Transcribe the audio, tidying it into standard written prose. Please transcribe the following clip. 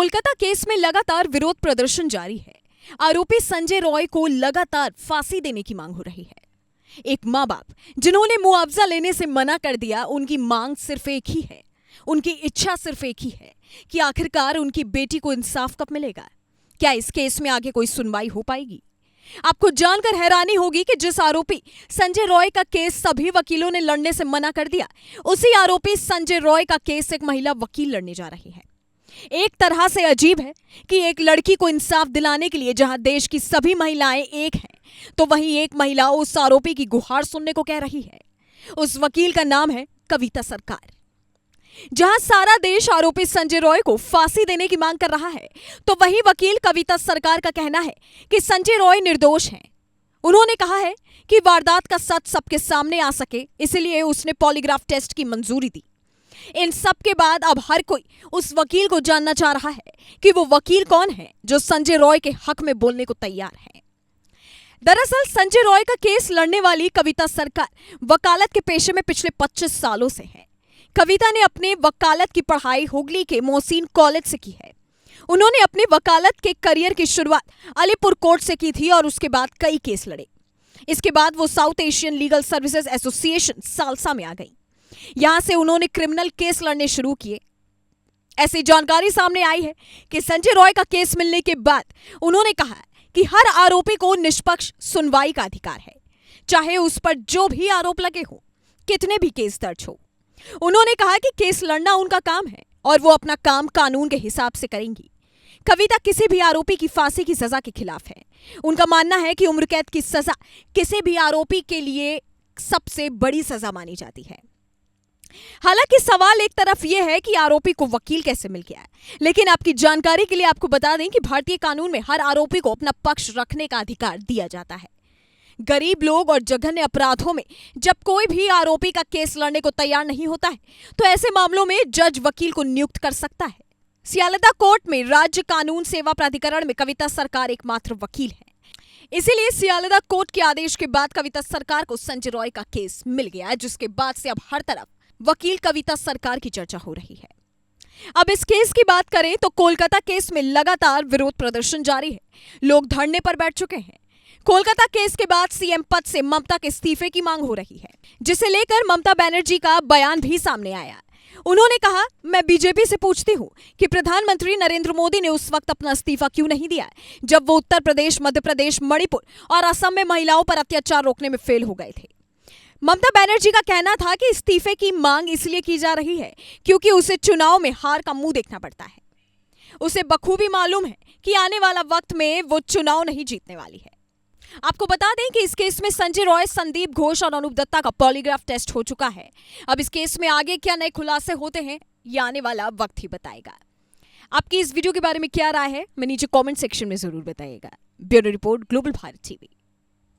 Kolkata case में लगातार विरोध प्रदर्शन जारी है। आरोपी संजय रॉय को लगातार फांसी देने की मांग हो रही है। एक माँ बाप जिन्होंने मुआवजा लेने से मना कर दिया, उनकी मांग सिर्फ एक ही है, उनकी इच्छा सिर्फ एक ही है कि आखिरकार उनकी बेटी को इंसाफ कब मिलेगा। क्या इस केस में आगे कोई सुनवाई हो पाएगी? आपको जानकर हैरानी होगी कि जिस आरोपी संजय रॉय का केस सभी वकीलों ने लड़ने से मना कर दिया, उसी आरोपी संजय रॉय का केस एक महिला वकील लड़ने जा रही है। एक तरह से अजीब है कि एक लड़की को इंसाफ दिलाने के लिए जहां देश की सभी महिलाएं एक हैं, तो वहीं एक महिला उस आरोपी की गुहार सुनने को कह रही है। उस वकील का नाम है कविता सरकार। जहां सारा देश आरोपी संजय रॉय को फांसी देने की मांग कर रहा है, तो वहीं वकील कविता सरकार का कहना है कि संजय रॉय निर्दोष हैं। उन्होंने कहा है कि वारदात का सच सबके सामने आ सके, इसलिए उसने पॉलीग्राफ टेस्ट की मंजूरी दी। इन सब के बाद अब हर कोई उस वकील को जानना चाह रहा है कि वो वकील कौन है जो संजय रॉय के हक में बोलने को तैयार है। दरअसल संजय रॉय का केस लड़ने वाली कविता सरकार वकालत के पेशे में पिछले 25 सालों से है। कविता ने अपने वकालत की पढ़ाई हुगली के मोहसिन कॉलेज से की है। उन्होंने अपने वकालत के करियर की शुरुआत अलीपुर कोर्ट से की थी और उसके बाद कई केस लड़े। इसके बाद वो south Asian legal services association salsa में आ गई। यहां से उन्होंने क्रिमिनल केस लड़ने शुरू किए। ऐसी जानकारी सामने आई है कि संजय रॉय का केस मिलने के बाद उन्होंने कहा कि हर आरोपी को निष्पक्ष सुनवाई का अधिकार है, चाहे उस पर जो भी आरोप लगे हो, कितने भी केस दर्ज हो। उन्होंने कहा कि केस लड़ना उनका काम है और वो अपना काम कानून के हिसाब से करेंगी। कविता किसी भी आरोपी की फांसी की सजा के खिलाफ है। उनका मानना है कि उम्र कैद की सजा किसी भी आरोपी के लिए सबसे बड़ी सजा मानी जाती है। हालांकि सवाल एक तरफ यह है कि आरोपी को वकील कैसे मिल गया है, लेकिन आपकी जानकारी के लिए आपको बता दें कि भारतीय कानून में हर आरोपी को अपना पक्ष रखने का अधिकार दिया जाता है। गरीब लोग और जघन्य अपराधों में जब कोई भी आरोपी का केस लड़ने को तैयार नहीं होता है, तो ऐसे मामलों में जज वकील को नियुक्त कर सकता है। सियालदा कोर्ट में राज्य कानून सेवा प्राधिकरण में कविता सरकार एकमात्र वकील है। इसीलिए सियालदा कोर्ट के आदेश के बाद कविता सरकार को संजय रॉय का केस मिल गया है, जिसके बाद से अब हर तरफ वकील कविता सरकार की चर्चा हो रही है। अब इस केस की बात करें तो कोलकाता केस में लगातार विरोध प्रदर्शन जारी है। लोग धरने पर बैठ चुके हैं। कोलकाता केस के बाद सीएम पद से ममता के इस्तीफे की मांग हो रही है, जिसे लेकर ममता बनर्जी का बयान भी सामने आया। उन्होंने कहा, मैं बीजेपी से पूछती हूं कि प्रधानमंत्री नरेंद्र मोदी ने उस वक्त अपना इस्तीफा क्यों नहीं दिया जब वो उत्तर प्रदेश, मध्य प्रदेश, मणिपुर और असम में महिलाओं पर अत्याचार रोकने में फेल हो गए थे। ममता बनर्जी का कहना था कि इस्तीफे की मांग इसलिए की जा रही है क्योंकि उसे चुनाव में हार का मुंह देखना पड़ता है। उसे बखूबी मालूम है कि आने वाला वक्त में वो चुनाव नहीं जीतने वाली है। आपको बता दें कि इस केस में संजय रॉय, संदीप घोष और अनूप दत्ता का पॉलीग्राफ टेस्ट हो चुका है। अब इस केस में आगे क्या नए खुलासे होते हैं, ये आने वाला वक्त ही बताएगा। आपकी इस वीडियो के बारे में क्या राय है, मैं नीचे कमेंट सेक्शन में जरूर बताइएगा। Bureau report, global Bharat TV.